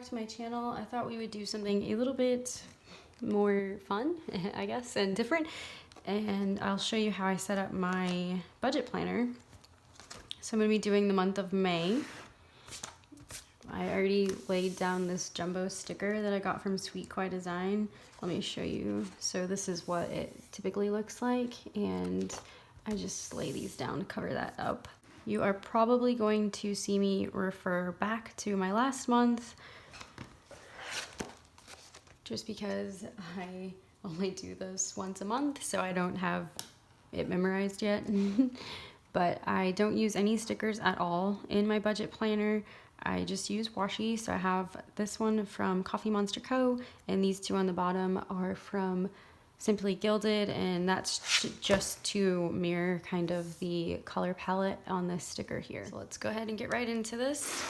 to my channel. I thought we would do something a little bit more fun, I guess, and different. And I'll show you how I set up my budget planner. So I'm gonna be doing the month of May. I already laid down this jumbo sticker that I got from Sweet Koi Design. Let me show you. So this is what it typically looks like, and I just lay these down to cover that up. You are probably going to see me refer back to my last month, just because I only do this once a month, so I don't have it memorized yet. But I don't use any stickers at all in my budget planner. I just use washi. So I have this one from Coffee Monster Co. and these two on the bottom are from Simply Gilded, and that's just to mirror kind of the color palette on this sticker here. So let's go ahead and get right into this.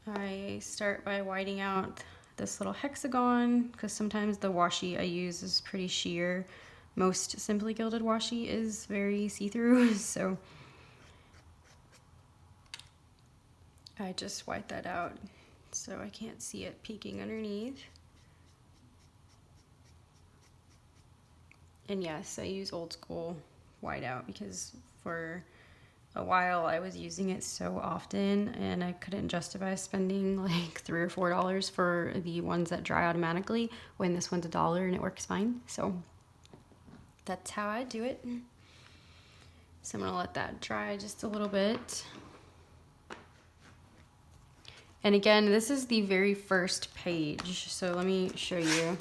I start by whiting out this little hexagon because sometimes the washi I use is pretty sheer. Most Simply Gilded washi is very see-through, so I just white that out so I can't see it peeking underneath. And yes, I use old school whiteout because for a while I was using it so often and I couldn't justify spending like $3 or $4 for the ones that dry automatically when this one's $1 and it works fine. So that's how I do it. So I'm gonna let that dry just a little bit. And again, this is the very first page. So let me show you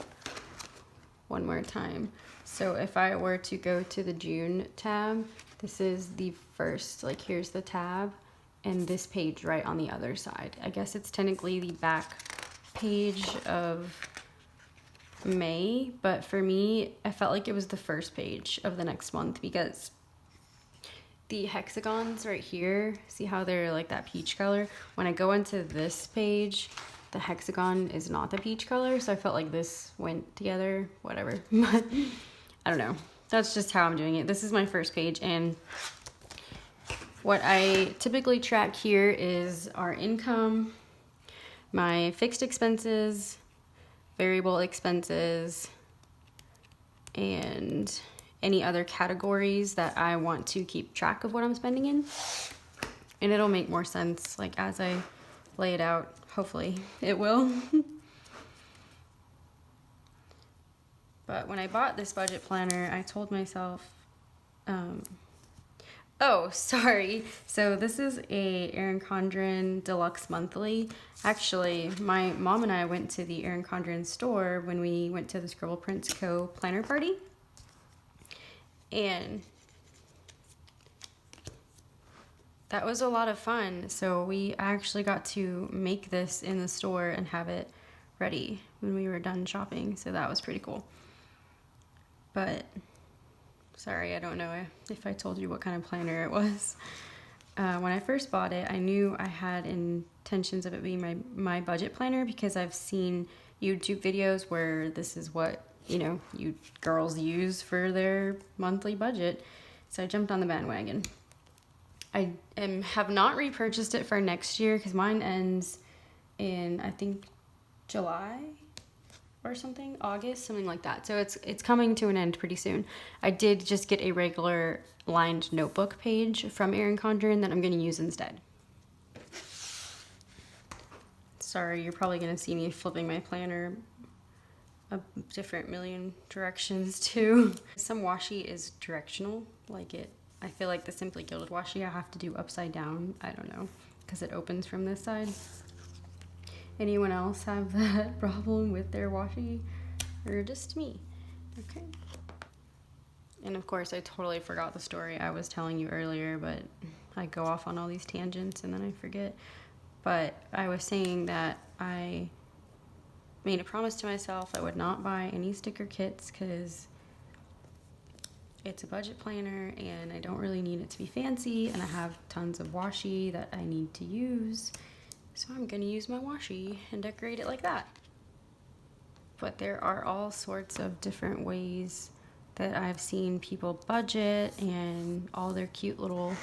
one more time. So if I were to go to the June tab, this is the first, like here's the tab and this page right on the other side. I guess it's technically the back page of May, but for me, I felt like it was the first page of the next month because the hexagons right here, see how they're like that peach color? When I go into this page, the hexagon is not the peach color, so I felt like this went together, whatever. But I don't know. That's just how I'm doing it. This is my first page, and what I typically track here is our income, my fixed expenses, variable expenses, and any other categories that I want to keep track of what I'm spending in. And it'll make more sense like as I lay it out. Hopefully it will. But when I bought this budget planner, I told myself, oh, sorry. So this is a Erin Condren Deluxe Monthly. Actually, my mom and I went to the Erin Condren store when we went to the Scribble Prints Co. planner party. And that was a lot of fun. So we actually got to make this in the store and have it ready when we were done shopping. So that was pretty cool. But sorry, I don't know if I told you what kind of planner it was. When I first bought it, I knew I had intentions of it being my budget planner because I've seen YouTube videos where this is what, you know, you girls use for their monthly budget. So I jumped on the bandwagon. I have not repurchased it for next year because mine ends in, I think, July or something, August, something like that. So it's coming to an end pretty soon. I did just get a regular lined notebook page from Erin Condren that I'm going to use instead. Sorry, you're probably going to see me flipping my planner a different million directions too. Some washi is directional, like it. I feel like the Simply Gilded washi I have to do upside down. I don't know, because it opens from this side. Anyone else have that problem with their washi, or just me? Okay. And of course, I totally forgot the story I was telling you earlier, but I go off on all these tangents and then I forget. But I was saying that I made a promise to myself I would not buy any sticker kits because it's a budget planner and I don't really need it to be fancy, and I have tons of washi that I need to use, so I'm gonna use my washi and decorate it like that. But there are all sorts of different ways that I've seen people budget and all their cute little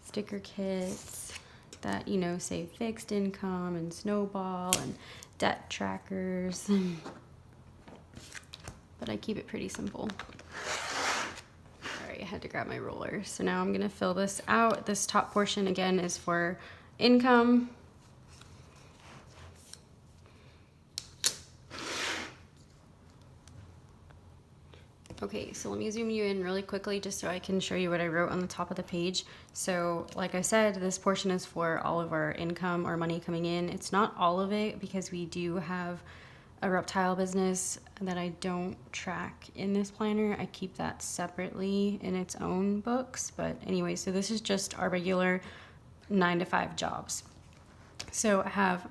sticker kits. that, you know, say fixed income and snowball and debt trackers. But I keep it pretty simple. All right, I had to grab my ruler. So now I'm gonna fill this out. This top portion again is for income. Okay, so let me zoom you in really quickly just so I can show you what I wrote on the top of the page. So like I said, this portion is for all of our income or money coming in. It's not all of it because we do have a reptile business that I don't track in this planner. I keep that separately in its own books. But anyway, so this is just our regular 9-to-5 jobs. So I have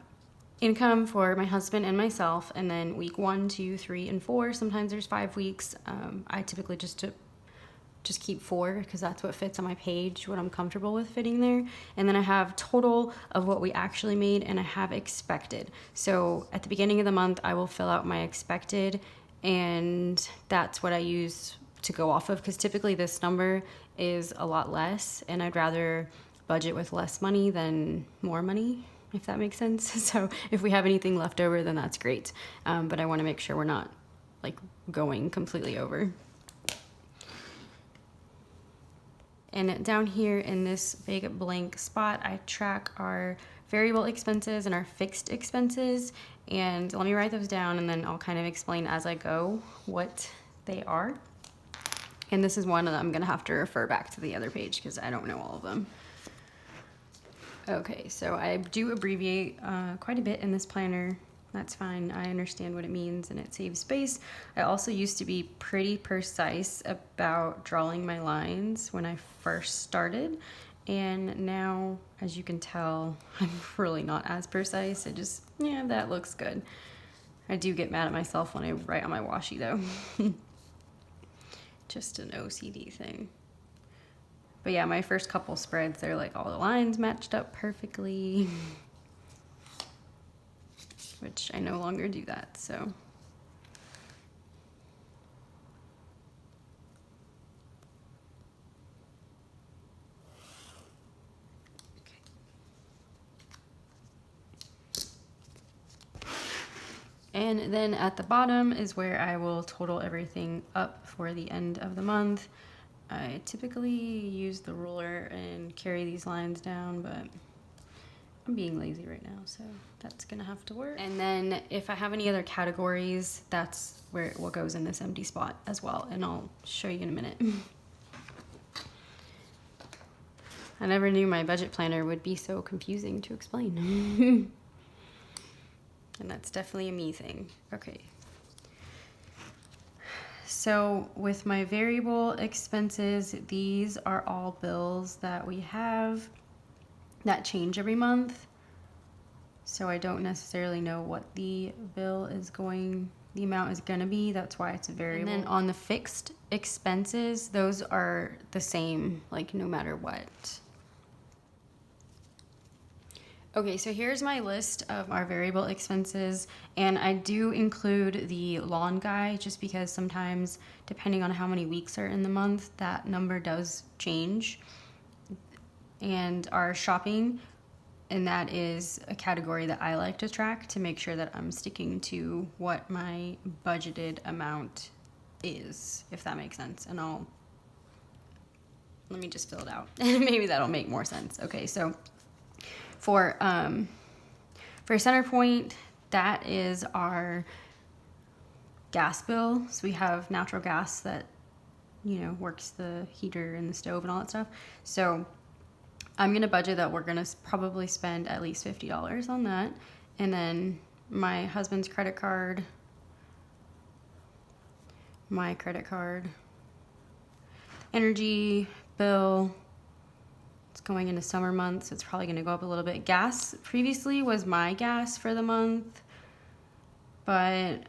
income for my husband and myself, and then week 1, 2, 3, and 4. Sometimes there's 5 weeks. I typically just keep 4 because that's what fits on my page, what I'm comfortable with fitting there. And then I have total of what we actually made, and I have expected. So at the beginning of the month, I will fill out my expected, and that's what I use to go off of, because typically this number is a lot less, and I'd rather budget with less money than more money, if that makes sense. So if we have anything left over, then that's great. But I want to make sure we're not like going completely over. And down here in this big blank spot, I track our variable expenses and our fixed expenses. And let me write those down, and then I'll kind of explain as I go what they are. And this is one that I'm gonna have to refer back to the other page because I don't know all of them. Okay, so I do abbreviate quite a bit in this planner. That's fine. I understand what it means and it saves space. I also used to be pretty precise about drawing my lines when I first started. And now, as you can tell, I'm really not as precise. It just, yeah, that looks good. I do get mad at myself when I write on my washi though. Just an OCD thing. But yeah, my first couple spreads, they're like all the lines matched up perfectly, which I no longer do that, so. And then at the bottom is where I will total everything up for the end of the month. I typically use the ruler and carry these lines down, but I'm being lazy right now, so that's gonna have to work. And then if I have any other categories, that's where what goes in this empty spot as well, and I'll show you in a minute. I never knew my budget planner would be so confusing to explain. And that's definitely a me thing. Okay. So with my variable expenses, these are all bills that we have that change every month. So I don't necessarily know what the bill is going, the amount is gonna be. That's why it's a variable. And then on the fixed expenses, those are the same, like no matter what. Okay, so here's my list of our variable expenses, and I do include the lawn guy just because sometimes, depending on how many weeks are in the month, that number does change. And our shopping, and that is a category that I like to track to make sure that I'm sticking to what my budgeted amount is, if that makes sense. And let me just fill it out, and maybe that'll make more sense. Okay, so for Center Point, that is our gas bill. So we have natural gas that, you know, works the heater and the stove and all that stuff. So I'm gonna budget that we're gonna probably spend at least $50 on that. And then my husband's credit card, my credit card, energy bill. It's going into summer months, so it's probably gonna go up a little bit. Gas previously was my gas for the month, but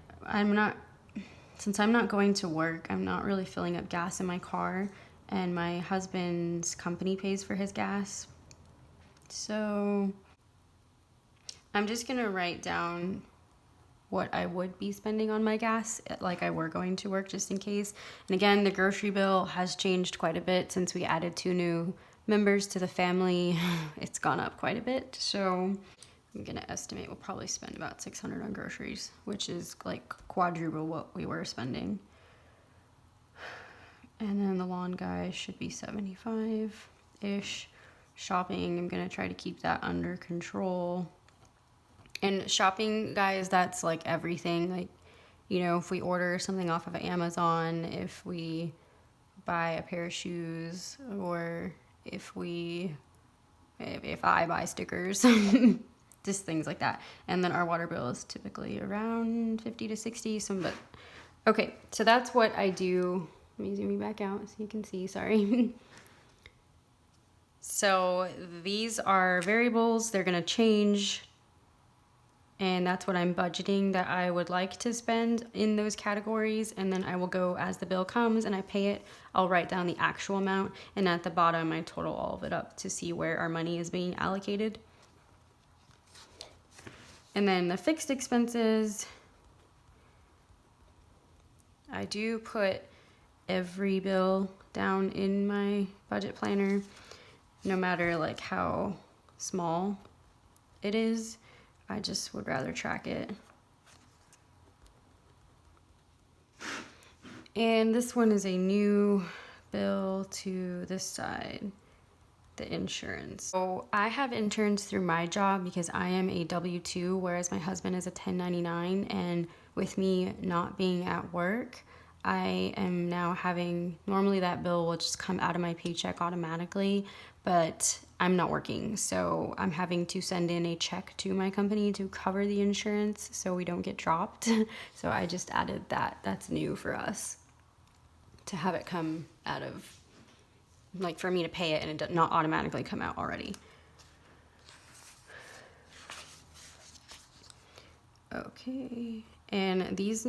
since I'm not going to work, I'm not really filling up gas in my car, and my husband's company pays for his gas. So I'm just gonna write down what I would be spending on my gas, like I were going to work, just in case. And again, the grocery bill has changed quite a bit since we added 2 new members to the family, it's gone up quite a bit. So I'm gonna estimate we'll probably spend about $600 on groceries, which is like quadruple what we were spending. And then the lawn guy should be 75-ish. Shopping, I'm gonna try to keep that under control. And shopping, guys, that's like everything. Like, you know, if we order something off of Amazon, if we buy a pair of shoes, or if I buy stickers, just things like that. And then our water bill is typically around 50 to 60. Okay, so that's what I do. Let me zoom you back out so you can see, sorry. So these are variables, they're gonna change, and that's what I'm budgeting that I would like to spend in those categories. And then I will go, as the bill comes and I pay it, I'll write down the actual amount, and at the bottom I total all of it up to see where our money is being allocated. And then the fixed expenses, I do put every bill down in my budget planner, no matter like how small it is. I just would rather track it. And this one is a new bill to this side, the insurance. So I have interns through my job because I am a W-2, whereas my husband is a 1099. And with me not being at work, I am now having, normally that bill will just come out of my paycheck automatically, but I'm not working. So I'm having to send in a check to my company to cover the insurance so we don't get dropped. So I just added that. That's new for us, to have it come out of, like, for me to pay it and it not automatically come out already. Okay, and these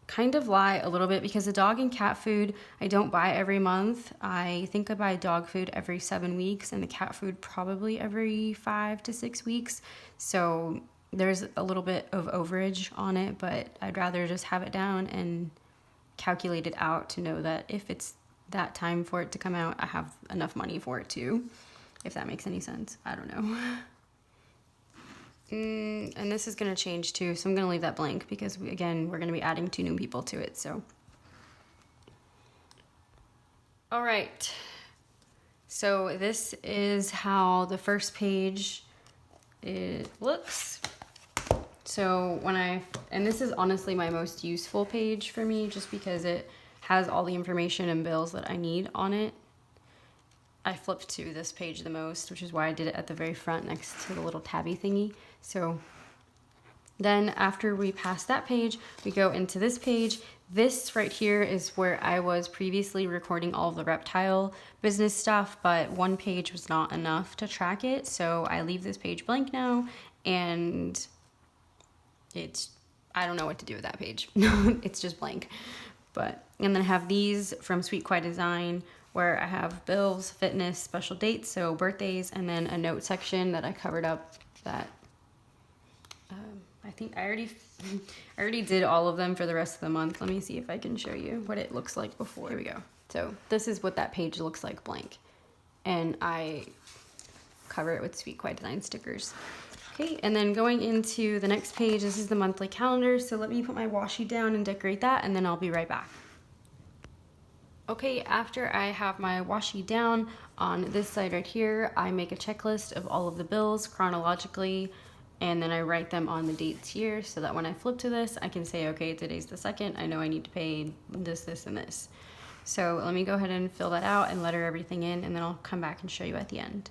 kind of lie a little bit because the dog and cat food I don't buy every month. I think I buy dog food every 7 weeks and the cat food probably every 5 to 6 weeks. So there's a little bit of overage on it, but I'd rather just have it down and calculate it out to know that if it's that time for it to come out, I have enough money for it too, if that makes any sense. I don't know. And this is going to change too, so I'm going to leave that blank because, we're going to be adding 2 new people to it. So, all right. So this is how the first page it looks. So and this is honestly my most useful page for me, just because it has all the information and bills that I need on it. I flipped to this page the most, which is why I did it at the very front next to the little tabby thingy. So then after we pass that page, we go into this page. This right here is where I was previously recording all of the reptile business stuff, but one page was not enough to track it. So I leave this page blank now, and I don't know what to do with that page. It's just blank. And then I have these from Sweet Quiet Design, where I have bills, fitness, special dates, so birthdays, and then a note section that I covered up that I think I already did all of them for the rest of the month. Let me see if I can show you what it looks like before. Here we go. So this is what that page looks like blank. And I cover it with Sweet Quiet Design stickers. Okay, and then going into the next page, this is the monthly calendar. So let me put my washi down and decorate that, and then I'll be right back. Okay, after I have my washi down, on this side right here, I make a checklist of all of the bills chronologically, and then I write them on the dates here so that when I flip to this, I can say, okay, today's the 2nd. I know I need to pay this, this, and this. So let me go ahead and fill that out and letter everything in, and then I'll come back and show you at the end.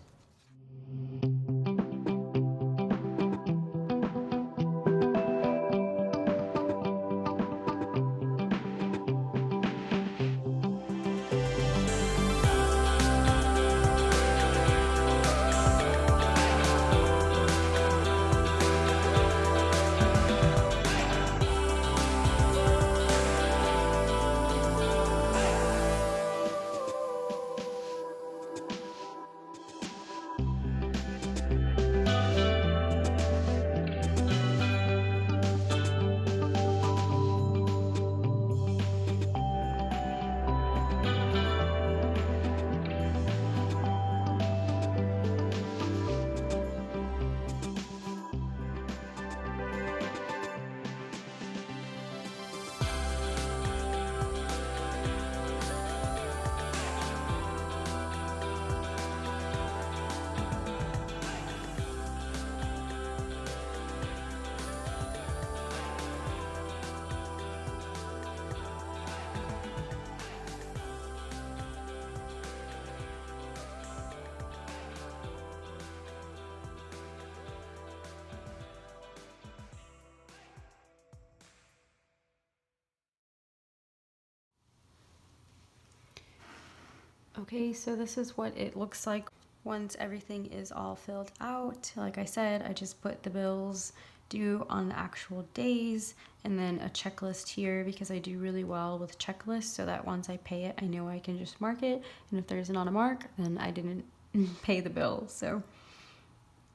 Okay, so this is what it looks like once everything is all filled out. Like I said, I just put the bills due on the actual days and then a checklist here because I do really well with checklists, so that once I pay it, I know I can just mark it. And if there's not a mark, then I didn't pay the bill, so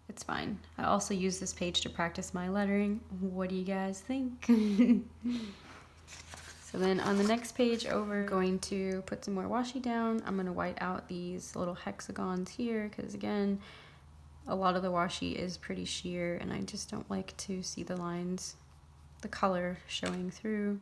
it's fine. I also use this page to practice my lettering. What do you guys think? So then on the next page over, I'm going to put some more washi down. I'm going to white out these little hexagons here because again, a lot of the washi is pretty sheer and I just don't like to see the lines, the color showing through.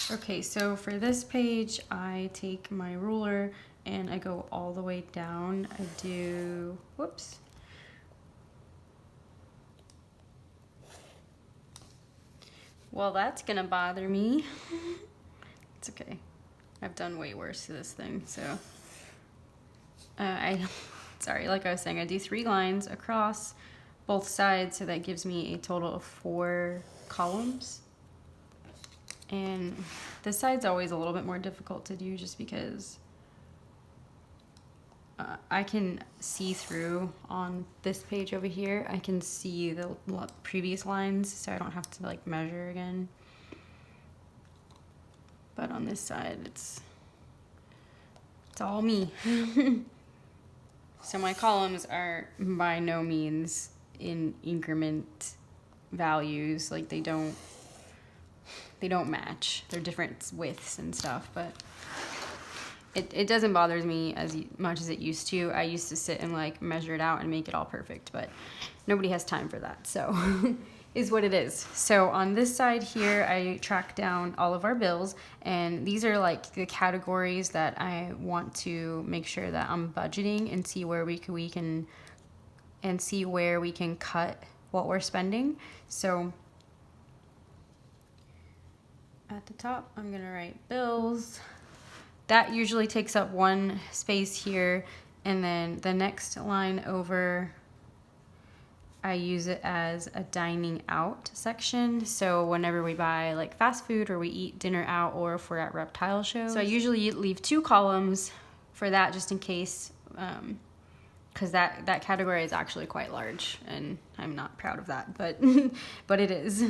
Okay, so for this page, I take my ruler and I go all the way down. I do, whoops. Well, that's gonna bother me. It's okay. I've done way worse to this thing, so. Sorry, like I was saying, I do 3 lines across both sides, so that gives me a total of 4 columns. And this side's always a little bit more difficult to do just because I can see through on this page over here. I can see the previous lines, so I don't have to like measure again. But on this side, it's all me. So my columns are by no means in increment values, like they don't match. They're different widths and stuff, but it doesn't bother me as much as it used to. I used to sit and like measure it out and make it all perfect, but nobody has time for that, so is what it is. So on this side here, I track down all of our bills, and these are like the categories that I want to make sure that I'm budgeting and see where we can cut what we're spending. So at the top, I'm gonna write bills. That usually takes up 1 space here, and then the next line over, I use it as a dining out section. So whenever we buy like fast food or we eat dinner out, or if we're at reptile shows. So I usually leave 2 columns for that just in case, because that category is actually quite large and I'm not proud of that, but but it is.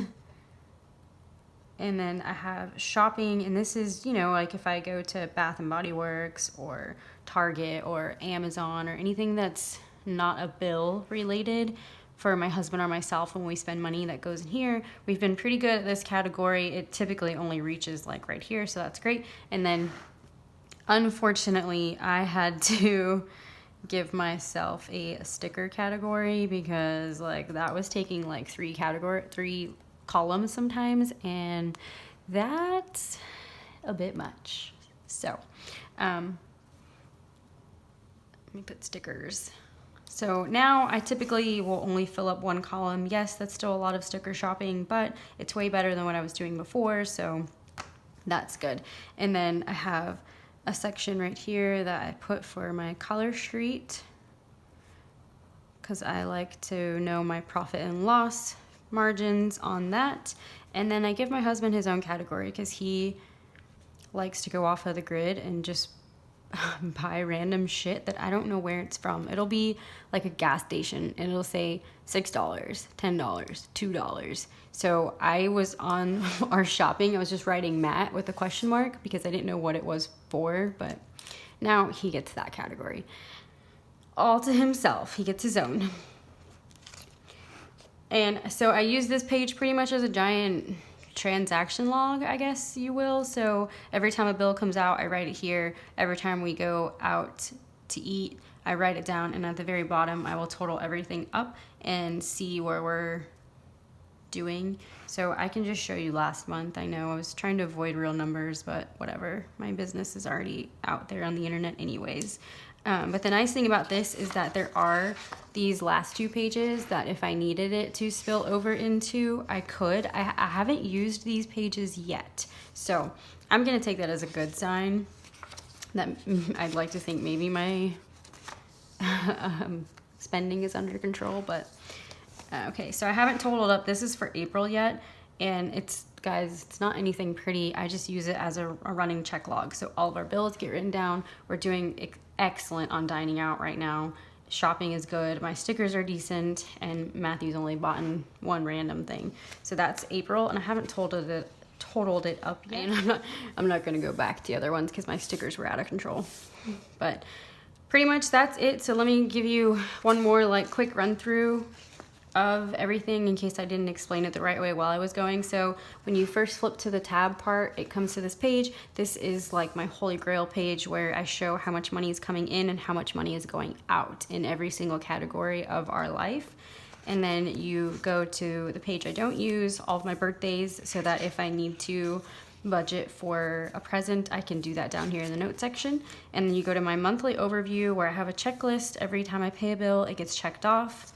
And then I have shopping, and this is, you know, like if I go to Bath and Body Works or Target or Amazon or anything that's not a bill related for my husband or myself, when we spend money that goes in here. We've been pretty good at this category. It typically only reaches like right here, so that's great. And then unfortunately, I had to give myself a sticker category because like that was taking like 3 columns sometimes, and that's a bit much. So let me put stickers. So now I typically will only fill up 1 column. Yes, that's still a lot of sticker shopping, but it's way better than what I was doing before, so that's good. And then I have a section right here that I put for my color sheet because I like to know my profit and loss margins on that. And then I give my husband his own category because he likes to go off of the grid and just buy random shit that I don't know where it's from. It'll be like a gas station and it'll say $6, $10, $2. So I was on our shopping, I was just writing Matt with a question mark because I didn't know what it was for, but now he gets that category all to himself. He gets his own. And so I use this page pretty much as a giant transaction log, I guess you will. So every time a bill comes out, I write it here. Every time we go out to eat, I write it down, and at the very bottom I will total everything up and see where we're doing. So I can just show you last month. I know I was trying to avoid real numbers, but whatever. My business is already out there on the internet anyways. But the nice thing about this is that there are these last 2 pages that if I needed it to spill over into, I could. I haven't used these pages yet. So I'm gonna take that as a good sign. That I'd like to think maybe my spending is under control, but okay, so I haven't totaled up. This is for April yet, and it's, guys, it's not anything pretty. I just use it as a running check log. So all of our bills get written down. We're doing excellent on dining out right now. Shopping is good. My stickers are decent, and Matthew's only bought one random thing. So that's April, and I haven't totaled it up yet. And I'm not gonna go back to the other ones because my stickers were out of control. But pretty much that's it. So let me give you one more like quick run through of everything in case I didn't explain it the right way while I was going. So when you first flip to the tab part, it comes to this page. This is like my holy grail page where I show how much money is coming in and how much money is going out in every single category of our life. And then you go to the page I don't use, all of my birthdays, so that if I need to budget for a present, I can do that down here in the notes section. And then you go to my monthly overview where I have a checklist. Every time I pay a bill, it gets checked off,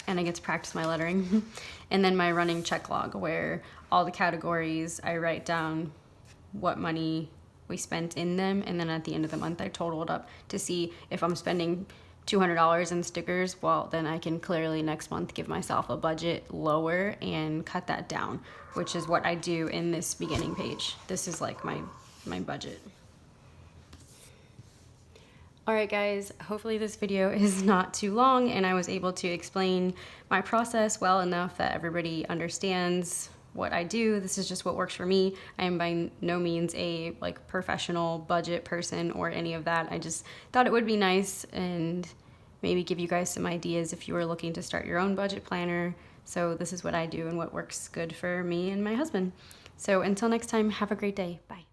and I get to practice my lettering. And then my running check log where all the categories, I write down what money we spent in them, and then at the end of the month I total it up to see if I'm spending $200 in stickers. Well, then I can clearly next month give myself a budget lower and cut that down, which is what I do in this beginning page. This is like my budget. All right, guys, hopefully this video is not too long and I was able to explain my process well enough that everybody understands what I do. This is just what works for me. I am by no means a like professional budget person or any of that. I just thought it would be nice and maybe give you guys some ideas if you were looking to start your own budget planner. So this is what I do and what works good for me and my husband. So until next time, have a great day. Bye.